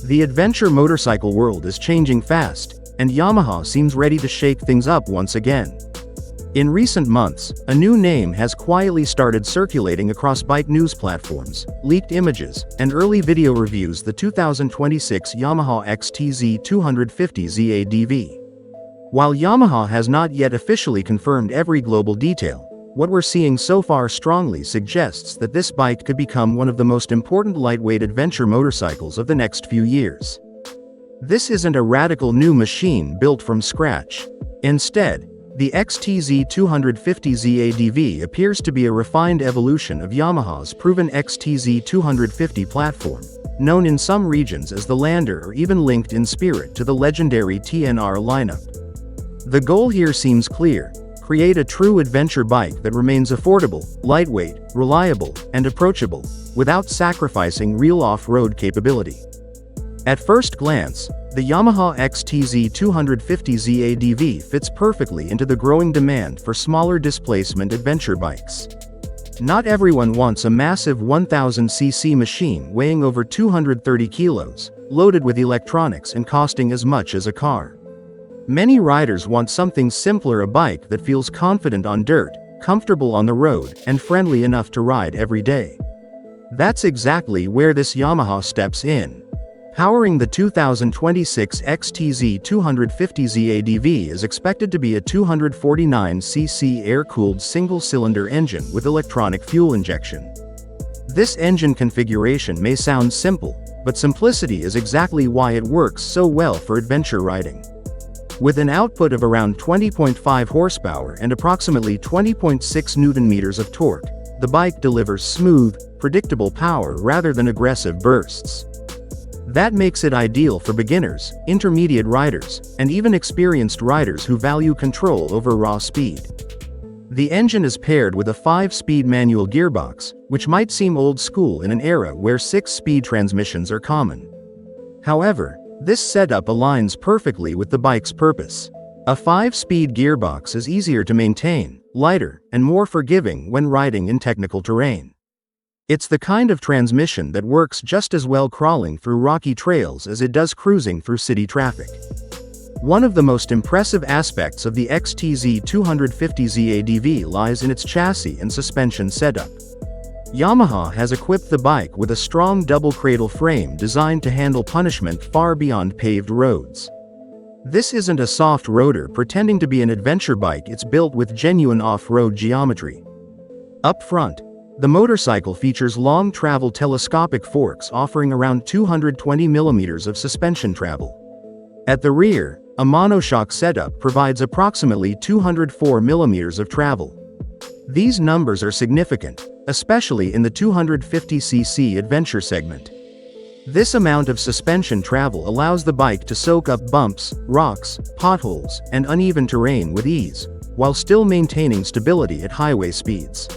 The adventure motorcycle world is changing fast, and Yamaha seems ready to shake things up once again. In recent months, a new name has quietly started circulating across bike news platforms, leaked images, and early video reviews: the 2026 Yamaha XTZ250Z ADV. While Yamaha has not yet officially confirmed every global detail, what we're seeing so far strongly suggests that this bike could become one of the most important lightweight adventure motorcycles of the next few years. This isn't a radical new machine built from scratch. Instead, the XTZ250Z ADV appears to be a refined evolution of Yamaha's proven XTZ250 platform, known in some regions as the Lander or even linked in spirit to the legendary TNR lineup. The goal here seems clear: create a true adventure bike that remains affordable, lightweight, reliable, and approachable, without sacrificing real off-road capability. At first glance, the Yamaha XTZ250Z ADV fits perfectly into the growing demand for smaller displacement adventure bikes. Not everyone wants a massive 1000cc machine weighing over 230 kilos, loaded with electronics and costing as much as a car. Many riders want something simpler: a bike that feels confident on dirt, comfortable on the road, and friendly enough to ride every day. That's exactly where this Yamaha steps in. Powering the 2026 XTZ250Z ADV is expected to be a 249cc air-cooled single-cylinder engine with electronic fuel injection. This engine configuration may sound simple, but simplicity is exactly why it works so well for adventure riding. With an output of around 20.5 horsepower and approximately 20.6 Nm of torque, the bike delivers smooth, predictable power rather than aggressive bursts. That makes it ideal for beginners, intermediate riders, and even experienced riders who value control over raw speed. The engine is paired with a 5-speed manual gearbox, which might seem old school in an era where 6-speed transmissions are common. However, this setup aligns perfectly with the bike's purpose. A 5-speed gearbox is easier to maintain, lighter, and more forgiving when riding in technical terrain. It's the kind of transmission that works just as well crawling through rocky trails as it does cruising through city traffic. One of the most impressive aspects of the XTZ250Z ADV lies in its chassis and suspension setup. Yamaha has equipped the bike with a strong double cradle frame designed to handle punishment far beyond paved roads. This isn't a soft roader pretending to be an adventure bike; it's built with genuine off-road geometry. Up front, the motorcycle features long travel telescopic forks offering around 220 mm of suspension travel. At the rear, a monoshock setup provides approximately 204 mm of travel. These numbers are significant, especially in the 250cc adventure segment. This amount of suspension travel allows the bike to soak up bumps, rocks, potholes, and uneven terrain with ease, while still maintaining stability at highway speeds.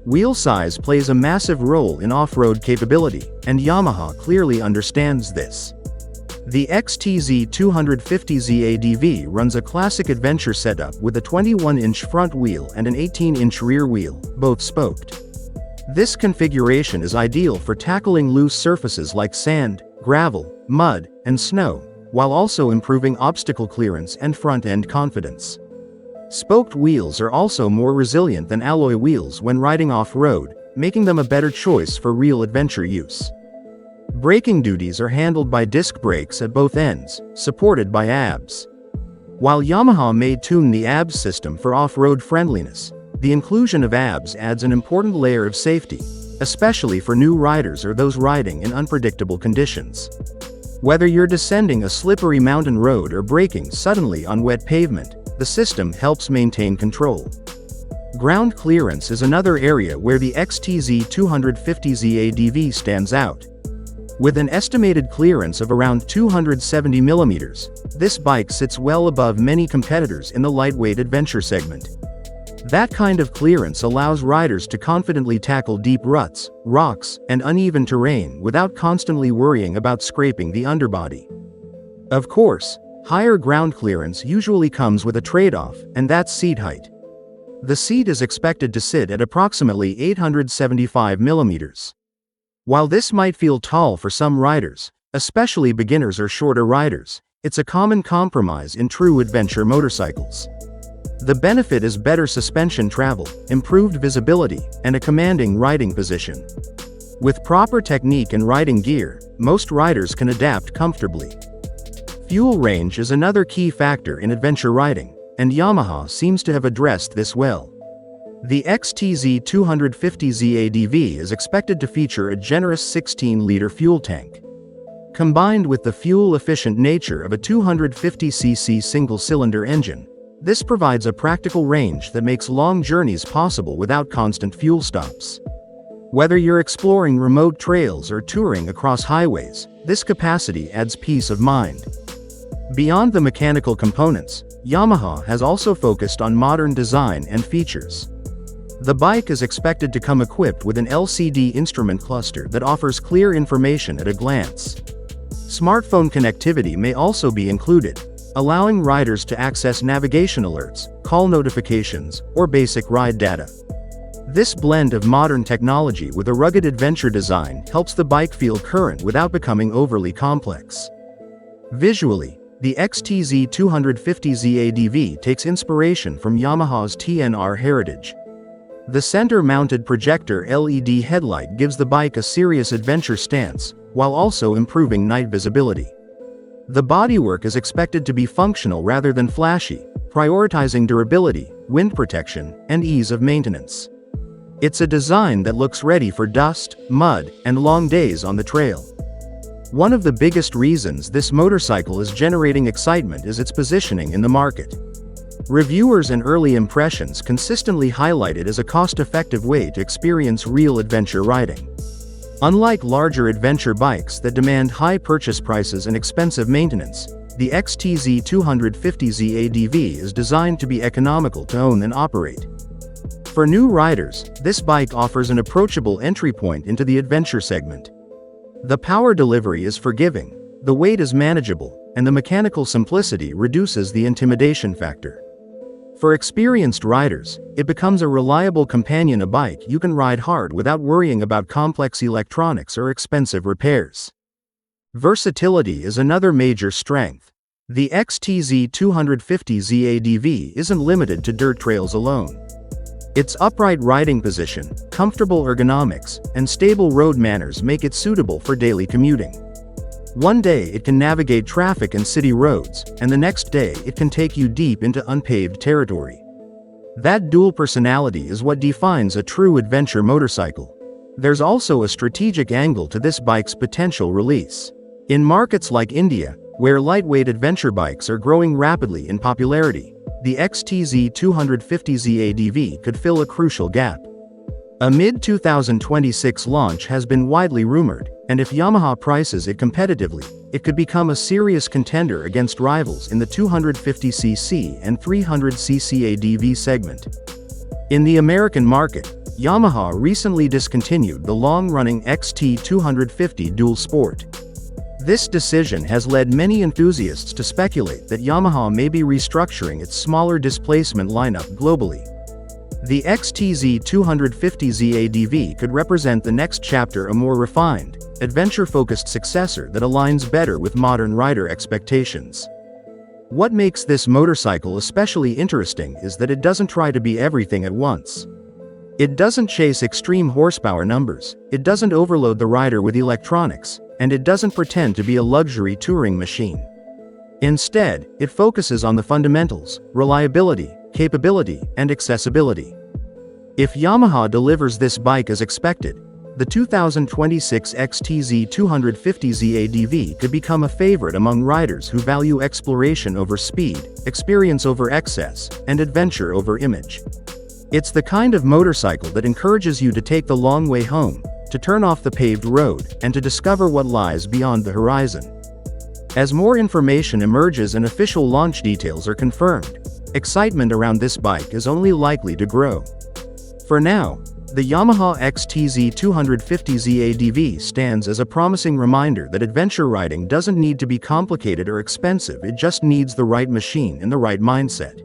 Wheel size plays a massive role in off-road capability, and Yamaha clearly understands this. The XTZ250Z ADV runs a classic adventure setup with a 21-inch front wheel and an 18-inch rear wheel, both spoked. This configuration is ideal for tackling loose surfaces like sand, gravel, mud, and snow, while also improving obstacle clearance and front-end confidence. Spoked wheels are also more resilient than alloy wheels when riding off-road, making them a better choice for real adventure use. Braking duties are handled by disc brakes at both ends, supported by ABS. While Yamaha may tune the ABS system for off-road friendliness, the inclusion of ABS adds an important layer of safety, especially for new riders or those riding in unpredictable conditions. Whether you're descending a slippery mountain road or braking suddenly on wet pavement, the system helps maintain control. Ground clearance is another area where the XTZ250Z ADV stands out. With an estimated clearance of around 270 mm, this bike sits well above many competitors in the lightweight adventure segment. That kind of clearance allows riders to confidently tackle deep ruts, rocks, and uneven terrain without constantly worrying about scraping the underbody. Of course, higher ground clearance usually comes with a trade-off, and that's seat height. The seat is expected to sit at approximately 875 mm. While this might feel tall for some riders, Especially beginners or shorter riders, it's a common compromise in true adventure motorcycles. The benefit is better suspension travel, improved visibility, and a commanding riding position. With proper technique and riding gear, most riders can adapt comfortably. Fuel range is another key factor in adventure riding, and Yamaha seems to have addressed this well. The XTZ250Z ADV is expected to feature a generous 16-liter fuel tank. Combined with the fuel-efficient nature of a 250cc single-cylinder engine, this provides a practical range that makes long journeys possible without constant fuel stops. Whether you're exploring remote trails or touring across highways, this capacity adds peace of mind. Beyond the mechanical components, Yamaha has also focused on modern design and features. The bike is expected to come equipped with an LCD instrument cluster that offers clear information at a glance. Smartphone connectivity may also be included, allowing riders to access navigation alerts, call notifications, or basic ride data. This blend of modern technology with a rugged adventure design helps the bike feel current without becoming overly complex. Visually, the XTZ250Z ADV takes inspiration from Yamaha's TNR heritage. The center-mounted projector LED headlight gives the bike a serious adventure stance, while also improving night visibility. The bodywork is expected to be functional rather than flashy, prioritizing durability, wind protection, and ease of maintenance. It's a design that looks ready for dust, mud, and long days on the trail. One of the biggest reasons this motorcycle is generating excitement is its positioning in the market. Reviewers and early impressions consistently highlight it as a cost-effective way to experience real adventure riding. Unlike larger adventure bikes that demand high purchase prices and expensive maintenance, the XTZ250Z ADV is designed to be economical to own and operate. For new riders, this bike offers an approachable entry point into the adventure segment. The power delivery is forgiving, the weight is manageable, and the mechanical simplicity reduces the intimidation factor. For experienced riders, it becomes a reliable companion, a bike you can ride hard without worrying about complex electronics or expensive repairs. Versatility is another major strength. The XTZ250Z ADV isn't limited to dirt trails alone. Its upright riding position, comfortable ergonomics, and stable road manners make it suitable for daily commuting. One day it can navigate traffic and city roads, and the next day it can take you deep into unpaved territory. That dual personality is what defines a true adventure motorcycle. There's also a strategic angle to this bike's potential release. In markets like India, where lightweight adventure bikes are growing rapidly in popularity, the XTZ250Z ADV could fill a crucial gap. A mid-2026 launch has been widely rumored, and if Yamaha prices it competitively, it could become a serious contender against rivals in the 250cc and 300cc ADV segment. In the American market, Yamaha recently discontinued the long-running XT250 Dual Sport. This decision has led many enthusiasts to speculate that Yamaha may be restructuring its smaller displacement lineup globally. The XTZ250Z ADV could represent the next chapter, a more refined, adventure-focused successor that aligns better with modern rider expectations. What makes this motorcycle especially interesting is that it doesn't try to be everything at once. It doesn't chase extreme horsepower numbers, it doesn't overload the rider with electronics, and it doesn't pretend to be a luxury touring machine. Instead, it focuses on the fundamentals: reliability, capability, and accessibility. If Yamaha delivers this bike as expected, the 2026 XTZ250Z ADV could become a favorite among riders who value exploration over speed, experience over excess, and adventure over image. It's the kind of motorcycle that encourages you to take the long way home, to turn off the paved road, and to discover what lies beyond the horizon. As more information emerges and official launch details are confirmed, excitement around this bike is only likely to grow. For now, the Yamaha XTZ250Z ADV stands as a promising reminder that adventure riding doesn't need to be complicated or expensive, it just needs the right machine and the right mindset.